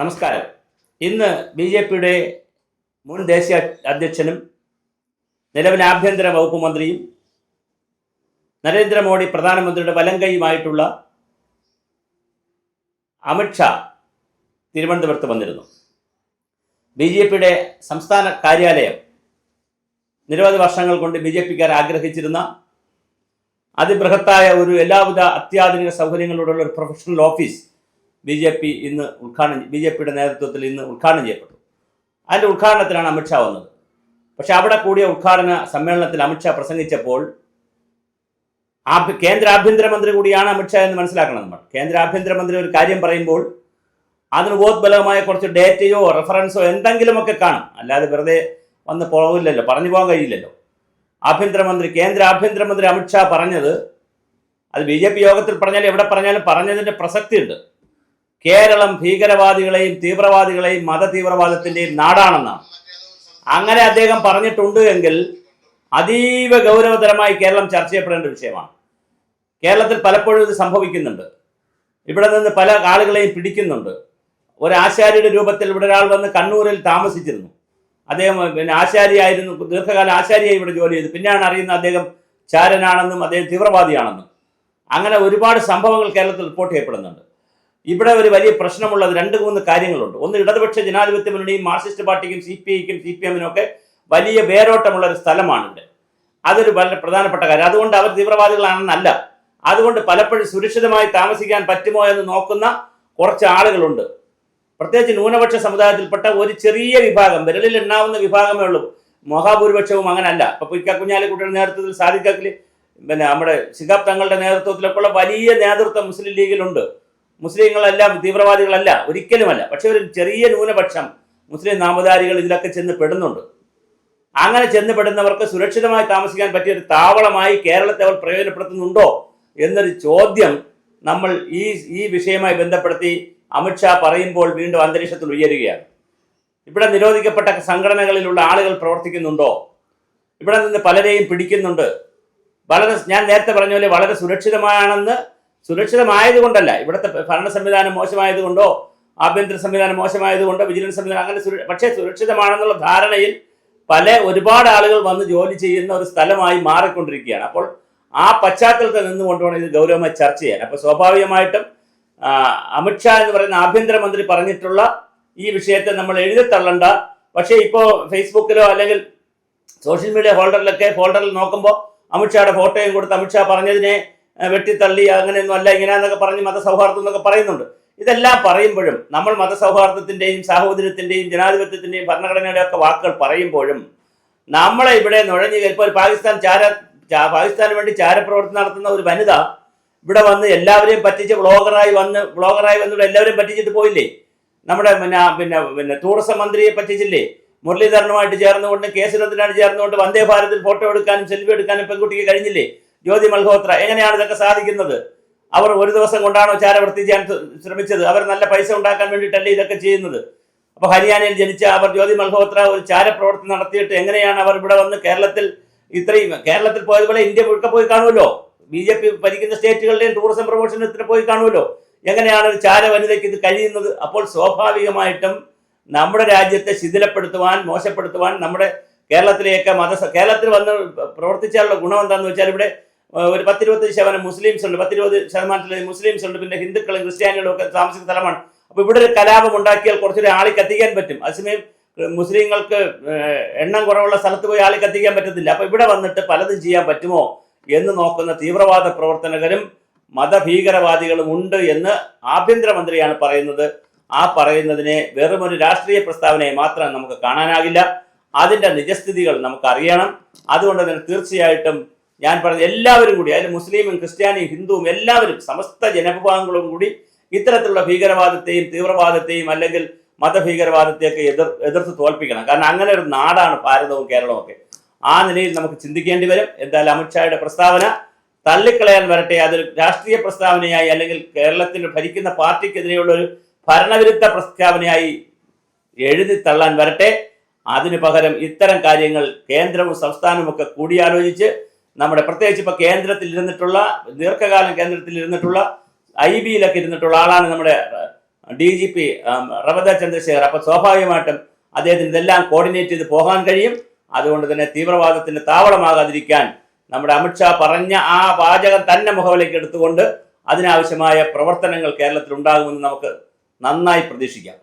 നമസ്കാരം. ഇന്ന് BJPയുടെ മുൻ ദേശീയ അധ്യക്ഷനും നിലവിലെ ആഭ്യന്തര വകുപ്പ് മന്ത്രിയും നരേന്ദ്രമോദി പ്രധാനമന്ത്രിയുടെ വലങ്കൈയുമായിട്ടുള്ള അമിത്ഷാ തിരുവനന്തപുരത്ത് വന്നിരുന്നു. BJPയുടെ സംസ്ഥാന കാര്യാലയം നിരവധി വർഷങ്ങൾ കൊണ്ട് BJPക്കാർ ആഗ്രഹിച്ചിരുന്ന അതിബൃഹത്തായ ഒരു എല്ലാവിധ അത്യാധുനിക സൗകര്യങ്ങളോടുള്ള ഒരു പ്രൊഫഷണൽ ഓഫീസ് BJPയുടെ നേതൃത്വത്തിൽ ഇന്ന് ഉദ്ഘാടനം ചെയ്യപ്പെട്ടു. അതിൻ്റെ ഉദ്ഘാടനത്തിലാണ് അമിത്ഷാ വന്നത്. പക്ഷെ അവിടെ കൂടിയ ഉദ്ഘാടന സമ്മേളനത്തിൽ അമിത്ഷാ പ്രസംഗിച്ചപ്പോൾ കേന്ദ്ര ആഭ്യന്തരമന്ത്രി കൂടിയാണ് അമിത്ഷാ എന്ന് മനസ്സിലാക്കണം. നമ്മൾ കേന്ദ്ര ആഭ്യന്തരമന്ത്രി ഒരു കാര്യം പറയുമ്പോൾ അതിന് ബോധബലമായ കുറച്ച് ഡേറ്റയോ റെഫറൻസോ എന്തെങ്കിലുമൊക്കെ കാണും, അല്ലാതെ വെറുതെ വന്ന് പോകില്ലല്ലോ, പറഞ്ഞു പോകാൻ കഴിയില്ലല്ലോ. കേന്ദ്ര ആഭ്യന്തരമന്ത്രി അമിത്ഷാ പറഞ്ഞത്, അത് BJP യോഗത്തിൽ പറഞ്ഞാലും എവിടെ പറഞ്ഞാലും പറഞ്ഞതിൻ്റെ പ്രസക്തിയുണ്ട്. കേരളം ഭീകരവാദികളെയും തീവ്രവാദികളെയും മതതീവ്രവാദത്തിൻ്റെയും നാടാണെന്നാണ്. അങ്ങനെ അദ്ദേഹം പറഞ്ഞിട്ടുണ്ട് എങ്കിൽ അതീവ ഗൗരവതരമായി കേരളം ചർച്ച ചെയ്യപ്പെടേണ്ട വിഷയമാണ്. കേരളത്തിൽ പലപ്പോഴും ഇത് സംഭവിക്കുന്നുണ്ട്. ഇവിടെ നിന്ന് പല ആളുകളെയും പിടിക്കുന്നുണ്ട്. ഒരു ആശാരിയുടെ രൂപത്തിൽ ഇവിടെ ഒരാൾ വന്ന് കണ്ണൂരിൽ താമസിച്ചിരുന്നു. അദ്ദേഹം ആശാരിയായിരുന്നു, ദീർഘകാലം ആശാരിയായി ഇവിടെ ജോലി ചെയ്തു. പിന്നെയാണ് അറിയുന്നത് അദ്ദേഹം ചാരനാണെന്നും അദ്ദേഹം തീവ്രവാദിയാണെന്നും. അങ്ങനെ ഒരുപാട് സംഭവങ്ങൾ കേരളത്തിൽ റിപ്പോർട്ട് ചെയ്യപ്പെടുന്നുണ്ട്. ഇവിടെ ഒരു വലിയ പ്രശ്നമുള്ളത് 2-3 കാര്യങ്ങളുണ്ട്. ഒന്ന്, ഇടതുപക്ഷ ജനാധിപത്യ മുന്നണിയും മാർക്സിസ്റ്റ് പാർട്ടിക്കും CPIക്കും CPMനും ഒക്കെ വലിയ വേരോട്ടമുള്ള ഒരു സ്ഥലമാണ് ഇവിടെ. അതൊരു വളരെ പ്രധാനപ്പെട്ട കാര്യം. അതുകൊണ്ട് അവർ തീവ്രവാദികളാണെന്നല്ല, അതുകൊണ്ട് പലപ്പോഴും സുരക്ഷിതമായി താമസിക്കാൻ പറ്റുമോ എന്ന് നോക്കുന്ന കുറച്ച് ആളുകളുണ്ട്. പ്രത്യേകിച്ച് ന്യൂനപക്ഷ സമുദായത്തിൽപ്പെട്ട ഒരു ചെറിയ വിഭാഗം, വിരലിൽ എണ്ണാവുന്ന വിഭാഗമേ ഉള്ളൂ. മഹാഭൂരിപക്ഷവും അങ്ങനല്ല. ഇപ്പൊ പുയ്ക്ക കുഞ്ഞാലിക്കുട്ടിയുടെ നേതൃത്വത്തിൽ സാദിഖലി, നമ്മുടെ ശിഹാബ് തങ്ങളുടെ നേതൃത്വത്തിലൊക്കെയുള്ള വലിയ നേതൃത്വം മുസ്ലിം ലീഗിലുണ്ട്. മുസ്ലിങ്ങളെല്ലാം തീവ്രവാദികളല്ല, ഒരിക്കലുമല്ല. പക്ഷെ ഒരു ചെറിയ ന്യൂനപക്ഷം മുസ്ലിം നാമധാരികൾ ഇതിലൊക്കെ ചെന്ന് പെടുന്നുണ്ട്. അങ്ങനെ ചെന്ന് പെടുന്നവർക്ക് സുരക്ഷിതമായി താമസിക്കാൻ പറ്റിയ ഒരു താവളമായി കേരളത്തെ അവർ പ്രയോജനപ്പെടുത്തുന്നുണ്ടോ എന്നൊരു ചോദ്യം നമ്മൾ ഈ വിഷയവുമായി ബന്ധപ്പെടുത്തി അമിത്ഷാ പറയുമ്പോൾ വീണ്ടും അന്തരീക്ഷത്തിൽ ഉയരുകയാണ്. ഇവിടെ നിരോധിക്കപ്പെട്ട സംഘടനകളിലുള്ള ആളുകൾ പ്രവർത്തിക്കുന്നുണ്ടോ? ഇവിടെ നിന്ന് പലരെയും പിടിക്കുന്നുണ്ട്. ഞാൻ നേരത്തെ പറഞ്ഞ പോലെ വളരെ സുരക്ഷിതമായതുകൊണ്ടല്ല, ഇവിടുത്തെ ഭരണ സംവിധാനം മോശമായതുകൊണ്ടോ ആഭ്യന്തര സംവിധാനം മോശമായതുകൊണ്ടോ വിജിലൻസ് സംവിധാനം അങ്ങനെ പക്ഷേ സുരക്ഷിതമാണെന്നുള്ള ധാരണയിൽ ഒരുപാട് ആളുകൾ വന്ന് ജോലി ചെയ്യുന്ന ഒരു സ്ഥലമായി മാറിക്കൊണ്ടിരിക്കുകയാണ്. അപ്പോൾ ആ പശ്ചാത്തലത്തിൽ നിന്നുകൊണ്ടുവേണം ഇത് ഗൗരവമായി ചർച്ച ചെയ്യാൻ. അപ്പോൾ സ്വാഭാവികമായിട്ടും അമിത്ഷാ എന്ന് പറയുന്ന ആഭ്യന്തരമന്ത്രി പറഞ്ഞിട്ടുള്ള ഈ വിഷയത്തെ നമ്മൾ എഴുതിത്തള്ളണ്ട. പക്ഷേ ഇപ്പോൾ ഫേസ്ബുക്കിലോ അല്ലെങ്കിൽ സോഷ്യൽ മീഡിയ ഫോൾഡറിൽ നോക്കുമ്പോൾ അമിത്ഷായുടെ ഫോട്ടോയും കൊടുത്ത് അമിത്ഷാ പറഞ്ഞതിനെ വെട്ടിത്തള്ളി അങ്ങനെയൊന്നും അല്ല ഇങ്ങനെയെന്നൊക്കെ പറഞ്ഞ് മതസൗഹാർദ്ദം എന്നൊക്കെ പറയുന്നുണ്ട്. ഇതെല്ലാം പറയുമ്പോഴും നമ്മൾ മതസൗഹാർദ്ദത്തിൻ്റെയും സാഹോദര്യത്തിൻ്റെയും ജനാധിപത്യത്തിൻ്റെയും ഭരണഘടനയുടെ ഒക്കെ വാക്കുകൾ പറയുമ്പോഴും നമ്മളെ ഇവിടെ നുഴഞ്ഞു ഇപ്പോൾ പാകിസ്ഥാന് വേണ്ടി ചാരപ്രവർത്തനം നടത്തുന്ന ഒരു വനിത ഇവിടെ വന്ന് എല്ലാവരെയും പറ്റിച്ച് ബ്ലോഗറായി വന്നിവിടെ എല്ലാവരെയും പറ്റിച്ചിട്ട് പോയില്ലേ? നമ്മുടെ പിന്നെ ടൂറിസം മന്ത്രിയെ പറ്റിച്ചില്ലേ? മുരളീധരനുമായിട്ട് ചേർന്നുകൊണ്ട് കേസിനത്തിനായിട്ട് ചേർന്നുകൊണ്ട് വന്ദേ ഭാരതിൽ ഫോട്ടോ എടുക്കാനും സെൽഫി എടുക്കാനും പെൺകുട്ടിക്ക് കഴിഞ്ഞില്ലേ? ജ്യോതി മൽഹോത്ര. എങ്ങനെയാണ് ഇതൊക്കെ സാധിക്കുന്നത്? അവർ ഒരു ദിവസം കൊണ്ടാണോ ചാരവൃത്തി ചെയ്യാൻ ശ്രമിച്ചത്? അവർ നല്ല പൈസ ഉണ്ടാക്കാൻ വേണ്ടിയിട്ടല്ലേ ഇതൊക്കെ ചെയ്യുന്നത്? അപ്പോൾ ഹരിയാനയിൽ ജനിച്ച ജ്യോതി മൽഹോത്ര ഒരു ചാരപ്രവർത്തനം നടത്തിയിട്ട് എങ്ങനെയാണ് അവർ ഇവിടെ വന്ന് കേരളത്തിൽ പോയതുപോലെ ഇന്ത്യ മുഴുക്കെ പോയി കാണുമല്ലോ. BJP ഭരിക്കുന്ന സ്റ്റേറ്റുകളുടെയും ടൂറിസം പ്രൊമോഷനത്തിന് പോയി കാണുമല്ലോ. എങ്ങനെയാണ് ഒരു ചാര വനിതയ്ക്ക് ഇത് കഴിയുന്നത്? അപ്പോൾ സ്വാഭാവികമായിട്ടും നമ്മുടെ രാജ്യത്തെ ശിഥിലപ്പെടുത്തുവാൻ, മോശപ്പെടുത്തുവാൻ നമ്മുടെ കേരളത്തിൽ വന്ന് പ്രവർത്തിച്ചാലുള്ള ഗുണം എന്താണെന്ന് വെച്ചാൽ ഇവിടെ ഒരു 10-20% മുസ്ലിംസ് ഉണ്ട്, 10-20% മുസ്ലിംസ് ഉണ്ട്, പിന്നെ ഹിന്ദുക്കളും ക്രിസ്ത്യാനികളും ഒക്കെ താമസിക്കുന്ന സ്ഥലമാണ്. അപ്പോൾ ഇവിടെ ഒരു കലാപം ഉണ്ടാക്കിയാൽ കുറച്ചൊരു ആളി കത്തിക്കാൻ പറ്റും. അതേസമയം മുസ്ലിങ്ങൾക്ക് എണ്ണം കുറവുള്ള സ്ഥലത്ത് പോയി ആളി കത്തിക്കാൻ പറ്റത്തില്ല. അപ്പോൾ ഇവിടെ വന്നിട്ട് പലതും ചെയ്യാൻ പറ്റുമോ എന്ന് നോക്കുന്ന തീവ്രവാദ പ്രവർത്തകരും മതഭീകരവാദികളും ഉണ്ട് എന്ന് ആഭ്യന്തരമന്ത്രിയാണ് പറയുന്നത്. ആ പറയുന്നതിനെ വെറും ഒരു രാഷ്ട്രീയ പ്രസ്താവനയെ മാത്രം നമുക്ക് കാണാനാകില്ല. അതിൻ്റെ നിജസ്ഥിതികൾ നമുക്കറിയണം. അതുകൊണ്ട് തന്നെ തീർച്ചയായിട്ടും ഞാൻ പറഞ്ഞ എല്ലാവരും കൂടി, അതിൽ മുസ്ലിമും ക്രിസ്ത്യാനിയും ഹിന്ദുവും എല്ലാവരും സമസ്ത ജനവിഭാഗങ്ങളും കൂടി ഇത്തരത്തിലുള്ള ഭീകരവാദത്തെയും തീവ്രവാദത്തെയും അല്ലെങ്കിൽ മതഭീകരവാദത്തെയൊക്കെ എതിർത്ത് തോൽപ്പിക്കണം. കാരണം അങ്ങനെ ഒരു നാടാണ് ഭാരതവും കേരളവും ഒക്കെ. ആ നിലയിൽ നമുക്ക് ചിന്തിക്കേണ്ടി വരും. എന്തായാലും അമിത്ഷായുടെ പ്രസ്താവന തള്ളിക്കളയാൻ വരട്ടെ, അതൊരു രാഷ്ട്രീയ പ്രസ്താവനയായി അല്ലെങ്കിൽ കേരളത്തിൽ ഭരിക്കുന്ന പാർട്ടിക്കെതിരെയുള്ള ഒരു ഭരണവിരുദ്ധ പ്രസ്താവനയായി എഴുതി തള്ളാൻ വരട്ടെ. അതിനു പകരം ഇത്തരം കാര്യങ്ങൾ കേന്ദ്രവും സംസ്ഥാനവും ഒക്കെ കൂടിയാലോചിച്ച് നമ്മുടെ പ്രത്യേകിച്ച് ഇപ്പോൾ ദീർഘകാലം കേന്ദ്രത്തിൽ ഇരുന്നിട്ടുള്ള IB-യിലൊക്കെ ഇരുന്നിട്ടുള്ള ആളാണ് നമ്മുടെ DGP റവദ ചന്ദ്രശേഖർ. അപ്പോൾ സ്വാഭാവികമായിട്ടും അദ്ദേഹത്തിന് ഇതെല്ലാം കോർഡിനേറ്റ് ചെയ്ത് പോകാൻ കഴിയും. അതുകൊണ്ട് തന്നെ തീവ്രവാദത്തിന്റെ താവളമാകാതിരിക്കാൻ നമ്മുടെ അമിത്ഷാ പറഞ്ഞ ആ വാചകം തന്നെ മുഖവിലേക്ക് എടുത്തുകൊണ്ട് അതിനാവശ്യമായ പ്രവർത്തനങ്ങൾ കേരളത്തിൽ ഉണ്ടാകുമെന്ന് നമുക്ക് നന്നായി പ്രതീക്ഷിക്കാം.